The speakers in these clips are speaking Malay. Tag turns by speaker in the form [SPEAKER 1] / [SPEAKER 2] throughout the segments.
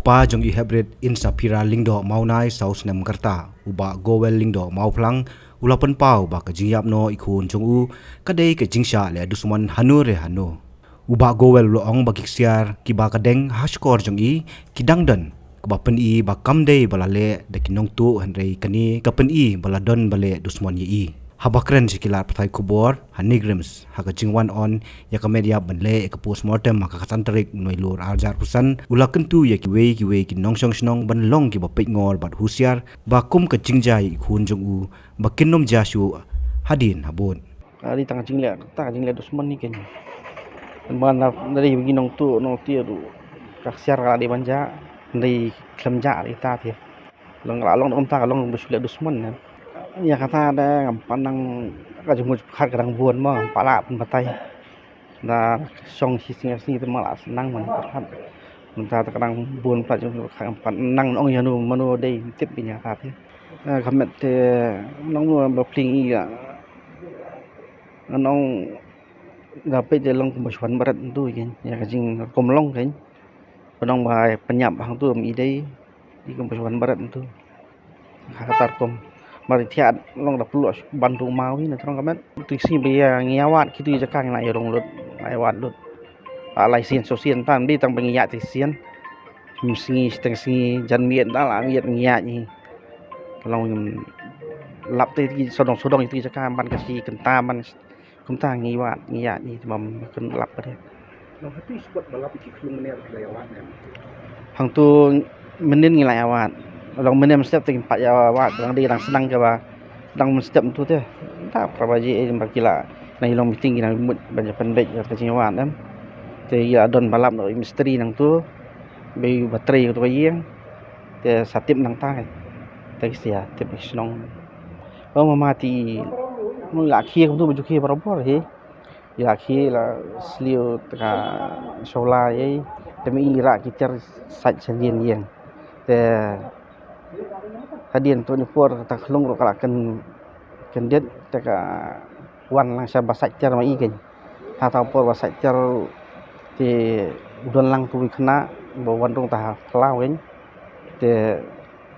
[SPEAKER 1] Kapa jong i hybrid in sapira lingdo maunai saus nem karta uba gowel lingdo mau plang ulapan pau ba ka jingyap no ikhun jong u kadai ke jingsha le dusman hanu re hanu uba gowel lo ong ba kiksiar ki ba kadeng hashkor jong i kidangdan ba pen i ba kamdei balale de kinong tu hanrei kani kapen i baladon bale dusman yi habakren sikilar pathai kubor hanigrims haka jingwan on ya kamedia banle ka postmortem maka kasantarik noilur arjar pusan ulakentu ya kiwe ki nongsong snong ban long ki ba pek ngor bat husiar ba kum ka jingjai khun jong u ba kinnom jasu hadin habun
[SPEAKER 2] di tang jingle dusman ni ken man dari ginong tu no tia du kaksiar kala di banja dari klemja di ta dia long ta long besule dusman ya kata ada pandang ka jumut khat kadang buon mo pala pun patai da song hising sini malah senang man khat ta kadang buon plat nang ong yanu manu dei tip binya ta dia kamet te long no ba pling i ga nong gape je long kumpulan barat tu kan ya kajing komlong kan pedang bahai penyap hang tu mi dei di kumpulan barat tu khatar kom mari thiat long da pulu bantu mau ni trong kamet tisi be ngiawat kitu je kang lai rong lut lai wat lut alai sin sosian tan di tang pengiya tisian misi steng si jan mien da la miet ngiya ni long lap te sodong itu je kang ban kasi kenta ban kumta ngiwat ngiya ni mom kun lap dia
[SPEAKER 1] no hati sebut balap iki klung menir lewat
[SPEAKER 2] hang tu menin ngilai awat long menin step ting pat ya awat lang di lang senang ke ba lang step tu teh tak prabaji bakila nai long meeting nang mut banyak pendek ke jingawan em te ya don balap no misteri nang tu be baterai tu yeng te satip nang tai te sia tip snong mati mula khi không tu baju khi barabar he ya khi la sliu ka sola ye demi ira kitar sat sendien yang te hadien tu ni por ta khlong ro kala kan det ta ka wan lang sa basat cer mai ken ha ta por basat cer ti don lang tu khna bo wan rong ta khlau ken te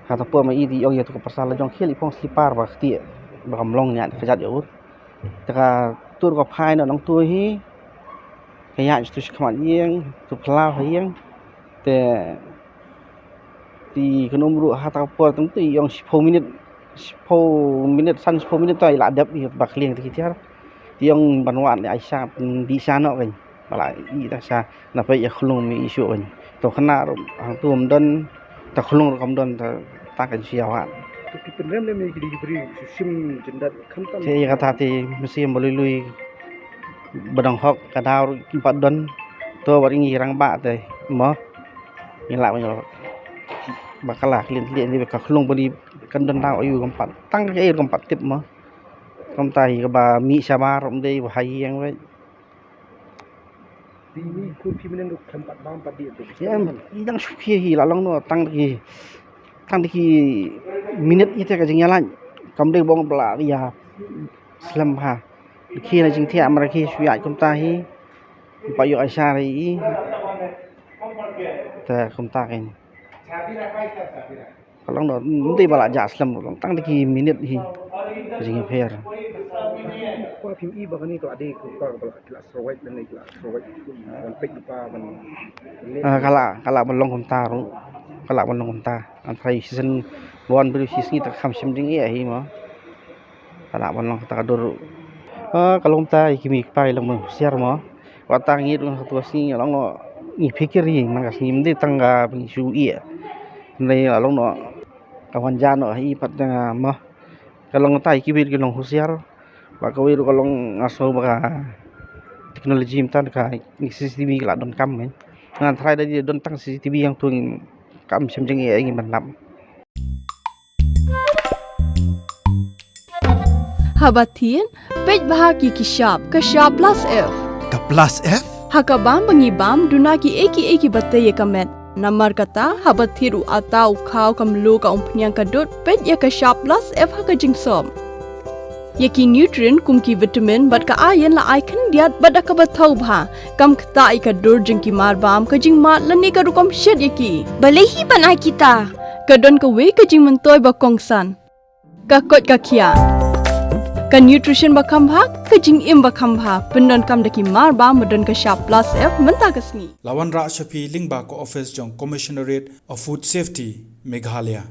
[SPEAKER 2] ha ta por mai di ong ye tu pasal jong khili pong slipar ba khti ba kamlong nya khajat yo ta ka tur ko phai no nong tu hi kaya tu khman yeng tu khlau yeng te ti kenom ru ha ta por tung ti yong 10 minit san 10 minit tai la dap hi ba khlieng ti tiar ti yong banwan ni aisha di sana kan bala i ta sa na pe ya khlung mi isu kan to khana hang tu don ta khlung kam don ta kan siawa
[SPEAKER 1] tapi penrem ni diberi sim jendat khantam
[SPEAKER 2] te kata ti mesti melului badang hok kadau kimpat don to waringi rang ba te mo ni la banyo bakala klien ni ka khlung bodi kan don tau ayu kampat tang ke kampat tip mo kam tai ka ba mi sama rom dei ba hai yang we
[SPEAKER 1] ini kun pi meneng kampat bam padi tu
[SPEAKER 2] ya yang sukhi hi la long no tang ki minit ni te ka jing yalan kam dei bong bla ya slam ha khi là jing thia mar khi suya kam ta hi pa yo aisha ri ta kam ta ken kalau no nanti bala jaslam tang ki minit hi jing fair
[SPEAKER 1] ko pim i ba ni to ade ko pa bala kelas rowet dan kelas rowet on pek pa ban
[SPEAKER 2] kala balong kom ta ru kala balong kom ta an thai season bon bri season ta kham sim ding hi mo kala balong ta dur kalau ta kimi pai long share mo wa tang ngit tu si long no ni pikir hi man ka sim de tangga bi su i nei long no kawan jan no hi pat mo kalau tai kibir ki long husiar ba ko wi ko long aso ba teknologi mtan ka CCTV la don kam men ngan thai da don tang CCTV yang tuing kam sim jeng e ngi man lam
[SPEAKER 3] Habatin pej bahaki ki shop ka shop plus f
[SPEAKER 4] ka plus f
[SPEAKER 3] hakabam bangi bam dunaki eki bataye kamet namar kata habathiru atau khau kam lu ka umpnyang ka dot pej ya ka shop plus f haka jingsom Yaki nutrient kumki vitamin bat ka ayan la icon diat bat ka bathau bha kam khta ika dur jingki mar bam ka jing mat lani ka rukom shed yaki
[SPEAKER 4] Balehi banai kita.
[SPEAKER 3] ka don ka we ka jing mentoy ba kongsan ka kot ka khia ka nutrition ba kham bha ka jing im ba kham bha pendon kam daki mar ba madon ka sharp plus f menta ka sngi
[SPEAKER 5] Lawan Ra Shafi Lingba ko office jong Commissionerate of Food Safety Meghalaya